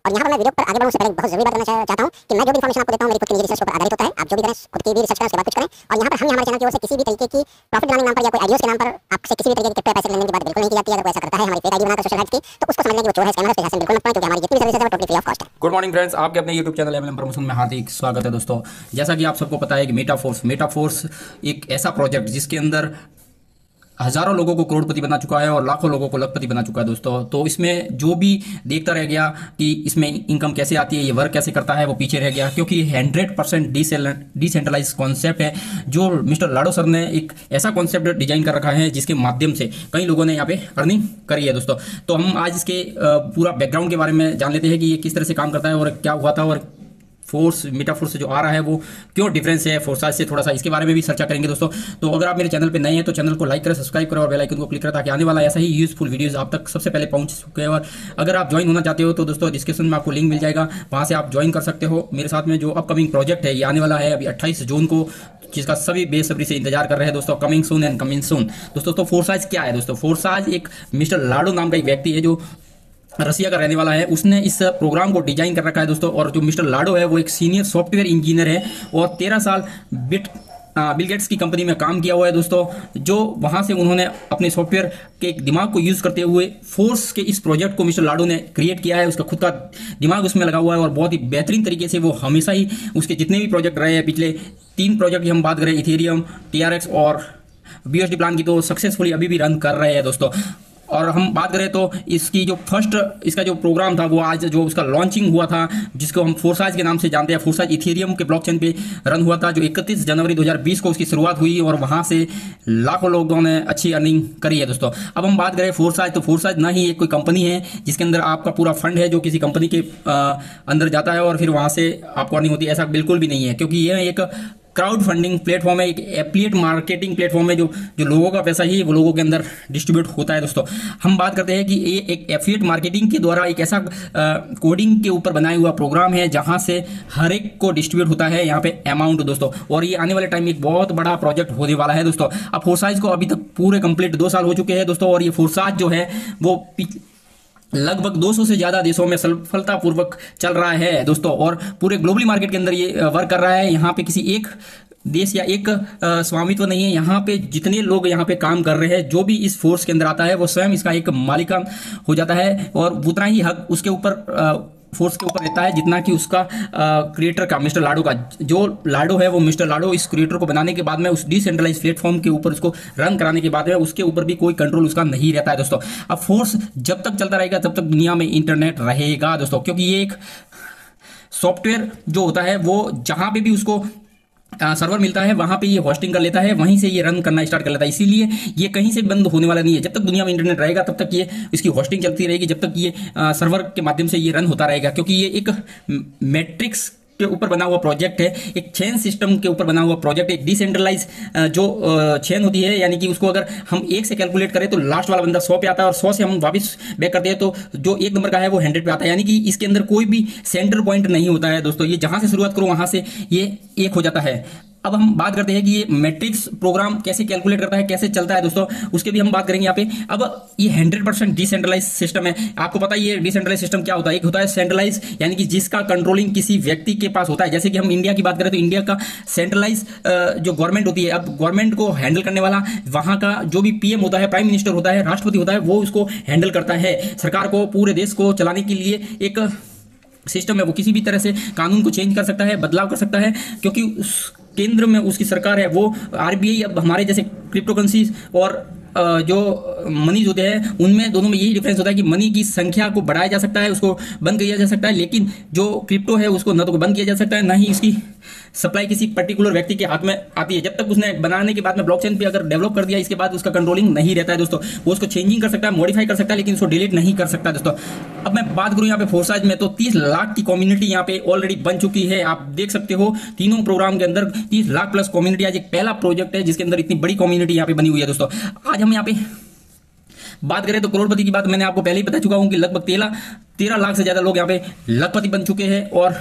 और यहाँ पर मैं वीडियो पर आगे बढ़ने से पहले बहुत जरूरी बात करना चाहता हूँ कि मैं जो भी इन्फॉर्मेशन आपको देता हूँ मेरी खुद की निजी रिसर्च पर आधारित होता है। आप जो भी करें खुद की भी रिसर्च करें, उसके बाद कुछ करें। और यहाँ पर हम हमारे चैनल की ओर से किसी भी तरीके की प्रॉफिट बनाने के नाम पर या कोई आइडियोस के नाम पर आपसे किसी भी तरीके के क्रिप्टो पैसे लेने की बात बिल्कुल नहीं की जाती है। अगर कोई ऐसा करता है हमारी फेक आईडी बनाकर सोशल साइट्स की, तो उसको समझ लें कि वो चोर है, स्कैमर है, पैसे बिल्कुल मत पाएं, क्योंकि हमारी जितनी भी सर्विसेज है वो टोटली फ्री ऑफ कॉस्ट है। गुड मॉर्निंग फ्रेंड्स, आपके अपने यूट्यूब चैनल एमएलएम प्रमोशन में हार्दिक स्वागत है। दोस्तों, जैसा कि आप सबको पता है कि मेटाफोर्स एक ऐसा प्रोजेक्ट जिसके अंदर हजारों लोगों को करोड़पति बना चुका है और लाखों लोगों को लखपति बना चुका है। दोस्तों, तो इसमें जो भी देखता रह गया कि इसमें इनकम कैसे आती है, ये वर्क कैसे करता है, वो पीछे रह गया, क्योंकि 100% डिसेंट्रलाइज कॉन्सेप्ट है जो मिस्टर लाडो सर ने एक ऐसा कॉन्सेप्ट डिजाइन कर रखा है जिसके माध्यम से कई लोगों ने यहाँ पे अर्निंग करी है। दोस्तों, तो हम आज इसके पूरा बैकग्राउंड के बारे में जान लेते हैं कि ये किस तरह से काम करता है और क्या हुआ था और मेटाफोर्स से जो आ रहा है वो क्यों डिफरेंस है फोर्साइज से, थोड़ा सा इसके बारे में भी चर्चा करेंगे। दोस्तों, तो अगर आप मेरे चैनल पे नए हैं तो चैनल को लाइक करें, सब्सक्राइब करें और बेल आइकन को क्लिक करें ताकि आने वाला ऐसा ही यूजफुल वीडियोस आप तक सबसे पहले पहुंच सके। और अगर आप ज्वाइन होना चाहते हो तो दोस्तों डिस्क्रिप्शन में आपको लिंक मिल जाएगा, वहां से आप ज्वाइन कर सकते हो। मेरे साथ में जो अपकमिंग प्रोजेक्ट है ये आने वाला है अभी 28 जून को, जिसका सभी बेसब्री से इंतजार कर रहे हैं। दोस्तों, coming soon and coming soon. दोस्तों, तो फोर्साइज क्या है? दोस्तों, फोर्साइज एक मिस्टर लाडो नाम का एक व्यक्ति है जो रसिया का रहने वाला है। उसने इस प्रोग्राम को डिजाइन कर रखा है। दोस्तों, और जो मिस्टर लाडो है वो एक सीनियर सॉफ्टवेयर इंजीनियर है और 13 साल बिल गेट्स की कंपनी में काम किया हुआ है। दोस्तों, जो वहां से उन्होंने अपने सॉफ्टवेयर के दिमाग को यूज करते हुए फोर्स के इस प्रोजेक्ट को मिस्टर लाडो ने क्रिएट किया है। उसका खुद का दिमाग उसमें लगा हुआ है और बहुत ही बेहतरीन तरीके से वो हमेशा ही उसके जितने भी प्रोजेक्ट रहे हैं, पिछले 3 प्रोजेक्ट की हम बात करें, इथेरियम, TRX और BUSD प्लान की, तो सक्सेसफुली अभी भी रन कर रहे हैं। दोस्तों, और हम बात करें तो इसकी जो इसका जो प्रोग्राम था वो आज जो उसका लॉन्चिंग हुआ था, जिसको हम फोर्साइज के नाम से जानते हैं, फोर्साइज इथेरियम के ब्लॉकचेन पे रन हुआ था, जो 31 जनवरी 2020 को उसकी शुरुआत हुई और वहां से लाखों लोगों ने अच्छी अर्निंग करी है। दोस्तों, अब हम बात करें फोर्साइज, तो फोर्साइज ना ही एक कोई कंपनी है जिसके अंदर आपका पूरा फंड है जो किसी कंपनी के अंदर जाता है और फिर वहां से आपको अर्निंग होती है, ऐसा बिल्कुल भी नहीं है, क्योंकि यह एक क्राउड फंडिंग प्लेटफॉर्म है, एक एफिलिएट मार्केटिंग प्लेटफॉर्म है, जो लोगों का पैसा ही वो लोगों के अंदर डिस्ट्रीब्यूट होता है। दोस्तों, हम बात करते हैं कि ये एक एफिलिएट मार्केटिंग के द्वारा एक ऐसा कोडिंग के ऊपर बनाया हुआ प्रोग्राम है जहां से हर एक को डिस्ट्रीब्यूट होता है यहाँ पे अमाउंट। दोस्तों, और ये आने वाले टाइम में एक बहुत बड़ा प्रोजेक्ट होने वाला है। दोस्तों, अब फोर्साइज को अभी तक पूरे कंप्लीट 2 साल हो चुके हैं। दोस्तों, और ये फोर्साइज जो है वो लगभग 200 से ज्यादा देशों में सफलतापूर्वक चल रहा है। दोस्तों, और पूरे ग्लोबली मार्केट के अंदर ये वर्क कर रहा है। यहाँ पे किसी एक देश या एक स्वामित्व नहीं है। यहाँ पे जितने लोग यहाँ पे काम कर रहे हैं, जो भी इस फोर्स के अंदर आता है वो स्वयं इसका एक मालिकान हो जाता है और उतना ही हक उसके ऊपर फोर्स के ऊपर रहता है जितना कि उसका क्रिएटर का, मिस्टर लाडो का। जो लाडो है वो मिस्टर लाडो इस क्रिएटर को बनाने के बाद में उस डिसेंट्रलाइज प्लेटफॉर्म के ऊपर उसको रन कराने के बाद में उसके ऊपर भी कोई कंट्रोल उसका नहीं रहता है। दोस्तों, अब फोर्स जब तक चलता रहेगा तब तक दुनिया में इंटरनेट रहेगा। दोस्तों, क्योंकि ये एक सॉफ्टवेयर जो होता है वो जहां पे भी उसको सर्वर मिलता है वहां पे ये होस्टिंग कर लेता है, वहीं से ये रन करना स्टार्ट कर लेता है। इसीलिए ये कहीं से बंद होने वाला नहीं है। जब तक दुनिया में इंटरनेट रहेगा तब तक ये इसकी होस्टिंग चलती रहेगी, जब तक ये सर्वर के माध्यम से ये रन होता रहेगा, क्योंकि ये एक मैट्रिक्स के ऊपर बना हुआ प्रोजेक्ट है, एक चेन सिस्टम के ऊपर बना हुआ प्रोजेक्ट है। एक डिसेंट्रलाइज जो चेन होती है, यानी कि उसको अगर हम 1 से कैलकुलेट करें तो लास्ट वाला बंदा 100 पे आता है और 100 से हम वापस बैक करते हैं तो जो 1 नंबर का है वो 100 पे आता है, यानी कि इसके अंदर कोई भी सेंटर पॉइंट नहीं होता है। दोस्तों, ये जहां से शुरुआत करो वहां से ये 1 हो जाता है। अब हम बात करते हैं कि ये मैट्रिक्स प्रोग्राम कैसे कैलकुलेट करता है, कैसे चलता है। दोस्तों, उसके भी हम बात करेंगे यहाँ पे। अब ये 100% डिसेंट्रलाइज सिस्टम है। आपको पता है ये डिसेंट्रलाइज सिस्टम क्या होता है? एक होता है सेंट्रलाइज, यानी कि जिसका कंट्रोलिंग किसी व्यक्ति के पास होता है। जैसे कि हम इंडिया की बात करें तो इंडिया का सेंट्रलाइज जो गवर्नमेंट होती है, अब गवर्नमेंट को हैंडल करने वाला वहां का जो भी PM होता है, प्राइम मिनिस्टर होता है, राष्ट्रपति होता है, वो उसको हैंडल करता है। सरकार को, पूरे देश को चलाने के लिए एक सिस्टम है, वो किसी भी तरह से कानून को चेंज कर सकता है, बदलाव कर सकता है, क्योंकि उस केंद्र में उसकी सरकार है। वो RBI, अब हमारे जैसे क्रिप्टो करेंसीज और जो मनीज होते हैं उनमें दोनों में यही डिफरेंस होता है कि मनी की संख्या को बढ़ाया जा सकता है, उसको बंद किया जा सकता है, लेकिन जो क्रिप्टो है उसको न तो बंद किया जा सकता है, ना ही इसकी सप्लाई किसी पर्टिकुलर व्यक्ति के हाथ में आती है। जब तक उसने बनाने के बाद में ब्लॉकचेन पे अगर डेवलप कर दिया, इसके बाद उसका कंट्रोलिंग नहीं रहता है। दोस्तों, वो उसको चेंजिंग कर सकता है, मॉडिफाई कर सकता है, लेकिन उसको डिलीट नहीं कर सकता। दोस्तों, अब मैं बात करूं यहाँ पे फोर्साइज में, तो 30 लाख की कम्युनिटी यहाँ पे ऑलरेडी बन चुकी है। आप देख सकते हो तीनों प्रोग्राम के अंदर 30 लाख प्लस कम्युनिटी। आज एक पहला प्रोजेक्ट है जिसके अंदर इतनी बड़ी कम्युनिटी यहाँ पे बनी हुई है। दोस्तों, आज हम यहाँ पे बात करें तो करोड़पति की बात मैंने आपको पहले ही बता चुका हूं कि लगभग 13 लाख से ज्यादा लोग यहाँ पे लखपति बन चुके हैं और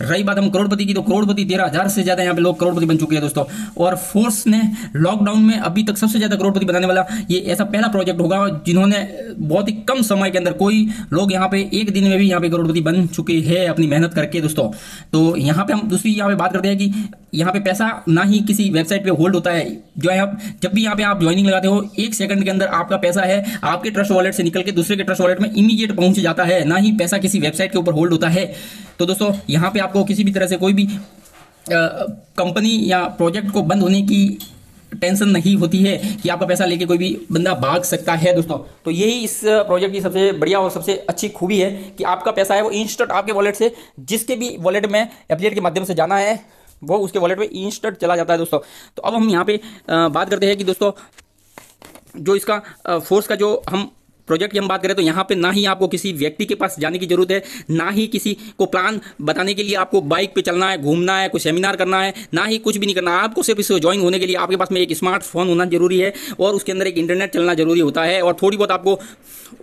रही बात हम करोड़पति की, तो करोड़पति 13,000 से ज्यादा यहाँ पे लोग करोड़पति बन चुके हैं दोस्तों। और फोर्स ने लॉकडाउन में अभी तक सबसे ज्यादा करोड़पति बनाने वाला ये ऐसा पहला प्रोजेक्ट होगा जिन्होंने बहुत ही कम समय के अंदर, कोई लोग यहाँ पे एक दिन में भी यहाँ पे करोड़पति बन चुके हैं अपनी मेहनत करके दोस्तों। तो यहाँ पे हम दूसरी यहाँ पे बात करते हैं कि यहाँ पे पैसा ना ही किसी वेबसाइट पे होल्ड होता है। जो है जब भी यहाँ पे आप ज्वाइनिंग लगाते हो, 1 सेकंड के अंदर आपका पैसा है आपके ट्रस्ट वॉलेट से निकल के दूसरे के ट्रस्ट वॉलेट में इमीडिएट पहुंच जाता है, ना ही पैसा किसी वेबसाइट के ऊपर होल्ड होता है। तो दोस्तों यहाँ पे आपको किसी भी तरह से कोई भी कंपनी या प्रोजेक्ट को बंद होने की टेंशन नहीं होती है कि आपका पैसा लेके कोई भी बंदा भाग सकता है दोस्तों। तो यही इस प्रोजेक्ट की सबसे बढ़िया और सबसे अच्छी खूबी है कि आपका पैसा है वो इंस्टेंट आपके वॉलेट से, जिसके भी वॉलेट में एफिलिएट के माध्यम से जाना है वो उसके वॉलेट में इंस्टेंट चला जाता है दोस्तों। तो अब हम यहाँ पे बात करते हैं कि दोस्तों जो इसका फोर्स का जो हम प्रोजेक्ट की हम बात करें तो यहाँ पे ना ही आपको किसी व्यक्ति के पास जाने की जरूरत है, ना ही किसी को प्लान बताने के लिए आपको बाइक पे चलना है, घूमना है, कोई सेमिनार करना है, ना ही कुछ भी नहीं करना है। आपको सिर्फ इसको ज्वाइन होने के लिए आपके पास में एक स्मार्टफोन होना जरूरी है और उसके अंदर एक इंटरनेट चलना जरूरी होता है और थोड़ी बहुत आपको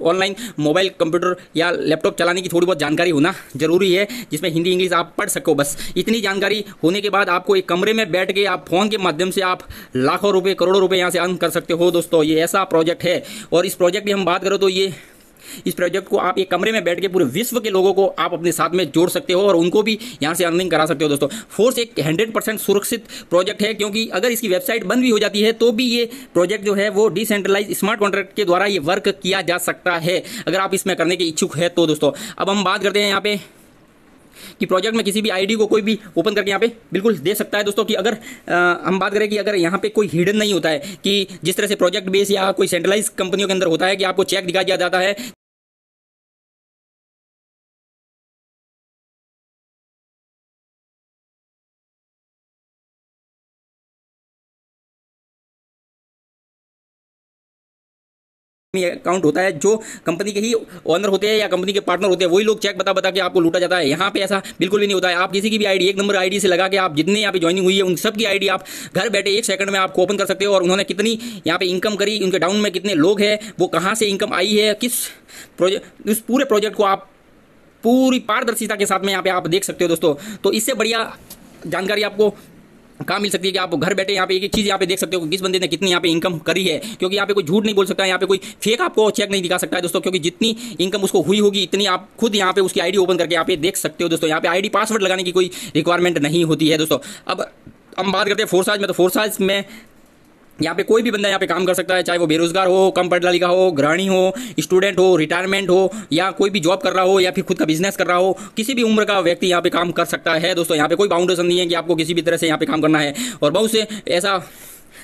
ऑनलाइन मोबाइल कंप्यूटर या लैपटॉप चलाने की थोड़ी बहुत जानकारी होना जरूरी है, जिसमें हिंदी इंग्लिश आप पढ़ सको। बस इतनी जानकारी होने के बाद आपको एक कमरे में बैठ के आप फोन के माध्यम से आप लाखों रुपए करोड़ों रुपए यहाँ से अर्न कर सकते हो दोस्तों। ये ऐसा प्रोजेक्ट है और इस प्रोजेक्ट की हम बात करें तो इस प्रोजेक्ट को आप एक कमरे में बैठ के पूरे विश्व के लोगों को आप अपने साथ में जोड़ सकते हो और उनको भी यहाँ से अर्निंग करा सकते हो दोस्तों। फोर्स एक 100% सुरक्षित प्रोजेक्ट है, क्योंकि अगर इसकी वेबसाइट बंद भी हो जाती है तो भी ये प्रोजेक्ट जो है वो डिसेंट्रलाइज स्मार्ट कॉन्ट्रैक्ट के द्वारा ये वर्क किया जा सकता है, अगर आप इसमें करने के इच्छुक है तो दोस्तों। अब हम बात करते हैं यहाँ पे कि प्रोजेक्ट में किसी भी आईडी को कोई भी ओपन करके यहाँ पे बिल्कुल दे सकता है दोस्तों। कि अगर हम बात करें कि अगर यहाँ पे कोई हिडन नहीं होता है कि जिस तरह से प्रोजेक्ट बेस या कोई सेंट्रलाइज कंपनियों के अंदर होता है कि आपको चेक दिखा दिया जाता है अकाउंट होता है, जो कंपनी के ही ओनर होते हैं या कंपनी के पार्टनर होते हैं वही लोग चेक बता बता के आपको लूटा जाता है। यहाँ पे ऐसा बिल्कुल भी नहीं होता है। आप किसी की भी आईडी 1 नंबर आईडी से लगा के आप जितने यहाँ पे ज्वाइनिंग हुई है उन सब की आईडी आप घर बैठे 1 सेकंड में आपको ओपन कर सकते हो और उन्होंने कितनी यहाँ पे इनकम करी, उनके डाउन में कितने लोग हैं, वो कहाँ से इनकम आई है, किस प्रोजेक्ट, उस पूरे प्रोजेक्ट को आप पूरी पारदर्शिता के साथ में यहाँ पे आप देख सकते हो दोस्तों। तो इससे बढ़िया जानकारी आपको कहाँ मिल सकती है कि आप घर बैठे यहाँ पे एक चीज़ यहाँ पे देख सकते हो कि किस बंदे ने कितनी यहाँ पे इनकम करी है, क्योंकि यहाँ पे कोई झूठ नहीं बोल सकता है, यहाँ पे कोई फेक आपको चेक नहीं दिखा सकता है दोस्तों, क्योंकि जितनी इनकम उसको हुई होगी इतनी आप खुद यहाँ पे उसकी आईडी ओपन करके यहाँ पे देख सकते हो दोस्तों। यहाँ पे आईडी पासवर्ड लगाने की कोई रिक्वायरमेंट नहीं होती है दोस्तों। अब हम बात करते हैं फोर्साज में, तो फोर्साज में यहाँ पे कोई भी बंदा यहाँ पे काम कर सकता है, चाहे वो बेरोजगार हो, कम पढ़ा लिखा हो, गृहिणी हो, स्टूडेंट हो, रिटायरमेंट हो या कोई भी जॉब कर रहा हो या फिर खुद का बिजनेस कर रहा हो, किसी भी उम्र का व्यक्ति यहाँ पे काम कर सकता है दोस्तों। यहाँ पे कोई बाउंडेशन नहीं है कि आपको किसी भी तरह से यहाँ पे काम करना है। और बहुत से ऐसा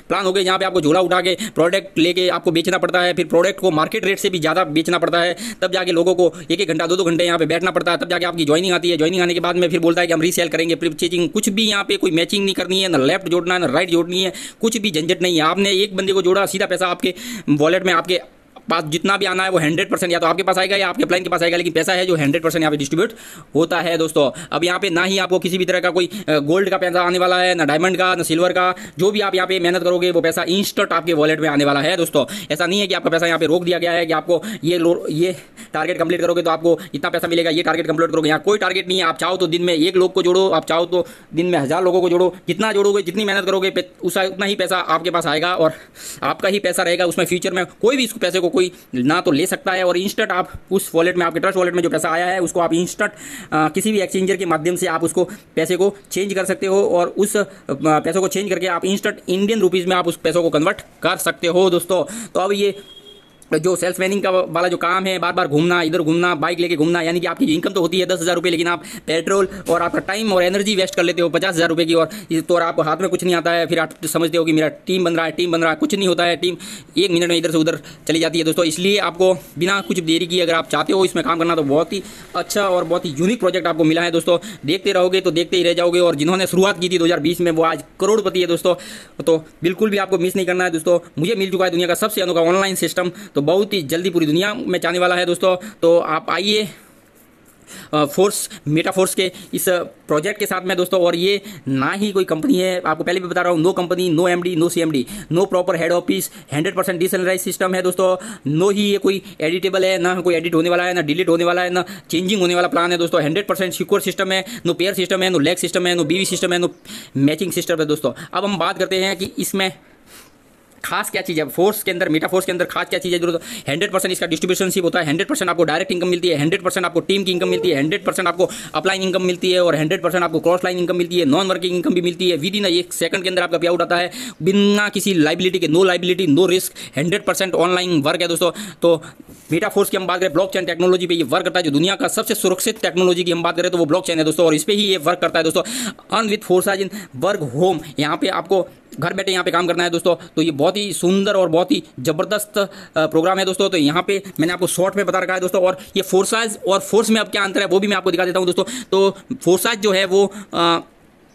प्लान हो गए जहाँ पे आपको झोला उठा के प्रोडक्ट लेके आपको बेचना पड़ता है, फिर प्रोडक्ट को मार्केट रेट से भी ज़्यादा बेचना पड़ता है, तब जाके लोगों को 1-1 घंटा 2-2 घंटे यहाँ पे बैठना पड़ता है, तब जाके आपकी ज्वाइनिंग आती है। ज्वाइनिंग आने के बाद में फिर बोलता है कि हम रीसेल करेंगे, परचेजिंग, कुछ भी यहाँ पे कोई मैचिंग नहीं करनी है, ना लेफ्ट जोड़ना है ना राइट जोड़नी है, कुछ भी झंझट नहीं है। आपने एक बंदे को जोड़ा, सीधा पैसा आपके वॉलेट में आपके पास जितना भी आना है वो 100% या तो आपके पास आएगा या आपके क्लाइंट के पास आएगा, लेकिन पैसा है जो 100% यहाँ पे डिस्ट्रीब्यूट होता है दोस्तों। अब यहाँ पे ना ही आपको किसी भी तरह का कोई गोल्ड का पैसा आने वाला है, ना डायमंड का, ना सिल्वर का, जो भी आप यहाँ पे मेहनत करोगे वो पैसा इंस्टेंट आपके वॉलेट में आने वाला है दोस्तों। ऐसा नहीं है कि आपका पैसा यहाँ पे रोक दिया गया है कि आपको ये टारगेट कंप्लीट करोगे तो आपको इतना पैसा मिलेगा, ये टारगेट कंप्लीट करोगे। यहाँ कोई टारगेट नहीं है। आप चाहो तो दिन में 1 लोग को जोड़ो, आप चाहो तो दिन में 1000 लोगों को जोड़ो, जितना जोड़ोगे, जितनी मेहनत करोगे उतना ही पैसा आपके पास आएगा और आपका ही पैसा रहेगा उसमें। फ्यूचर में कोई भी इस पैसे को कोई ना तो ले सकता है और इंस्टेंट आप उस वॉलेट में, आपके ट्रस्ट वॉलेट में जो पैसा आया है उसको आप इंस्टेंट किसी भी एक्सचेंजर के माध्यम से आप उसको पैसे को चेंज कर सकते हो और उस पैसों को चेंज करके आप इंस्टेंट इंडियन रुपीज़ में आप उस पैसों को कन्वर्ट कर सकते हो दोस्तों। तो अब ये जो सेल्स मैनिंग का वाला जो काम है, बार बार घूमना, इधर घूमना, बाइक लेके घूमना, यानी कि आपकी इनकम तो होती है 10,000 रुपये, लेकिन आप पेट्रोल और आपका टाइम और एनर्जी वेस्ट कर लेते हो 50,000 रुपये की, और आपको हाथ में कुछ नहीं आता है। फिर आप समझते हो कि मेरा टीम बन रहा है, कुछ नहीं होता है। टीम 1 मिनट में इधर से उधर चली जाती है दोस्तों। इसलिए आपको बिना कुछ देरी की अगर आप चाहते हो इसमें काम करना तो बहुत ही अच्छा और बहुत ही यूनिक प्रोजेक्ट आपको मिला है दोस्तों। देखते रहोगे तो देखते ही रह जाओगे। और जिन्होंने शुरुआत की थी 2020 में वो आज करोड़पति है दोस्तों। तो बिल्कुल भी आपको मिस नहीं करना है दोस्तों। मुझे मिल चुका है दुनिया का सबसे अनोखा ऑनलाइन सिस्टम, तो बहुत ही जल्दी पूरी दुनिया में जाने वाला है दोस्तों। तो आप आइए फोर्स मेटा फोर्स के इस प्रोजेक्ट के साथ में दोस्तों। और ये ना ही कोई कंपनी है, आपको पहले भी बता रहा हूँ, no company, no MD, no CMD, no proper head office, 100% decentralise system है दोस्तों। नो ही ये कोई एडिटेबल है, ना कोई एडिट होने वाला है, ना डिलीट होने वाला है, ना चेंजिंग होने वाला प्लान है दोस्तों। 100% सिक्योर सिस्टम है, नो पेयर सिस्टम है, नो लैग सिस्टम है, नो बीवी सिस्टम है, नो मैचिंग सिस्टम है दोस्तों। अब हम बात करते हैं कि इसमें खास क्या चीज़ है फोर्स के अंदर, मेटा फोर्स के अंदर खास क्या चीज़ है जरूरत। 100% इसका डिस्ट्रीब्यूशनशिप होता है, 100% आपको डायरेक्ट इनकम मिलती है, 100% आपको टीम की इनकम मिलती है, 100% आपको अपलाइन इनकम मिलती है और 100% आपको क्रॉस लाइन इनकम मिलती है, नॉन वर्किंग इनकम भी मिलती है। विद इन 1 सेकंड के अंदर आपका पे आउट आता है बिना किसी लाइबिलिटी के, no liability, no risk, 100% online work है दोस्तों। तो मेटा फोर्स की हम बात करें, ब्लॉकचेन टेक्नोलॉजी पे ये वर्क करता है। जो दुनिया का सबसे सुरक्षित टेक्नोलॉजी की हम बात करें तो वो ब्लॉकचेन है दोस्तों, और इस पे ही ये वर्क करता है दोस्तों। Earn with forsize in work home, यहाँ पे आपको घर बैठे यहाँ पे काम करना है दोस्तों। तो ये बहुत ही सुंदर और बहुत ही ज़बरदस्त प्रोग्राम है दोस्तों। तो यहाँ पे मैंने आपको शॉर्ट में बता रखा है दोस्तों। और ये फोर्साइज और फोर्स में अब क्या अंतर है वो भी मैं आपको दिखा देता हूँ दोस्तों। तो फोर्साइज जो है वो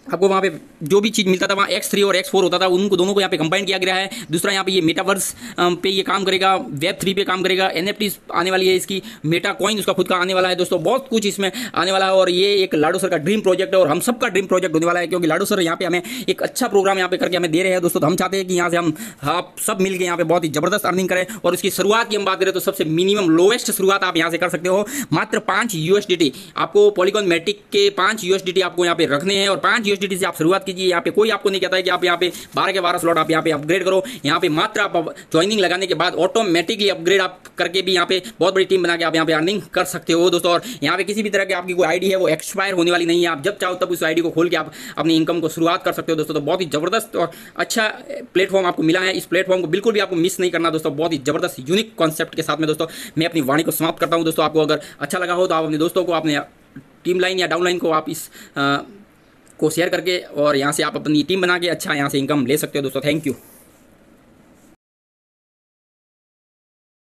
आपको वहाँ पे जो भी चीज़ मिलता था वहाँ X3 और X4 होता था, उनको दोनों को यहाँ पे कंबाइन किया गया है। दूसरा यहाँ पे ये मेटावर्स पे ये काम करेगा, Web3 पे काम करेगा, NFT आने वाली है इसकी, मेटा कॉइन उसका खुद का आने वाला है दोस्तों। बहुत कुछ इसमें आने वाला है और ये एक लाडो सर का ड्रीम प्रोजेक्ट है और हम सबका ड्रीम प्रोजेक्ट होने वाला है, क्योंकि लाडो सर यहाँ पे हमें एक अच्छा प्रोग्राम यहाँ पे करके हमें दे रहे हैं दोस्तों। तो हम चाहते हैं कि यहाँ से हम आप सब मिल के यहाँ पे बहुत ही जबरदस्त अर्निंग करें। और इसकी शुरुआत की हम बात करें तो सबसे मिनिमम लोएस्ट शुरुआत आप यहाँ से कर सकते हो, मात्र 5 USDT आपको पॉलीगॉन मैटिक के 5 USDT आपको यहाँ पे रखने हैं और 5 USDT से आप शुरुआत कीजिए। यहाँ पे कोई आपको नहीं कहता है कि आप यहाँ पे 12 के 12 स्लॉट आप यहाँ पे अपग्रेड करो। यहाँ पे मात्र आप ज्वाइनिंग लगाने के बाद ऑटोमेटिकली अपग्रेड आप करके भी यहाँ पे बहुत बड़ी टीम बना के आप यहाँ पे अर्निंग कर सकते हो दोस्तों। और यहाँ पे किसी भी तरह की आपकी कोई आईडी है वो एक्सपायर होने वाली नहीं है, आप जब चाहो तब उस आईडी को खोल के आप अपनी इनकम को शुरुआत कर सकते हो दोस्तों। तो बहुत ही जबरदस्त और अच्छा प्लेटफॉर्म आपको मिला है। इस प्लेटफॉर्म को बिल्कुल भी आपको मिस नहीं करना दोस्तों। बहुत ही जबरदस्त यूनिक कॉन्सेप्ट के साथ में दोस्तों मैं अपनी वाणी को समाप्त करता हूँ दोस्तों। आपको अगर अच्छा लगा हो तो आप अपने दोस्तों को, अपने टीम लाइन या डाउनलाइन को आप इस को शेयर करके और यहाँ से आप अपनी टीम बना के अच्छा यहाँ से इनकम ले सकते हो दोस्तों। Thank you.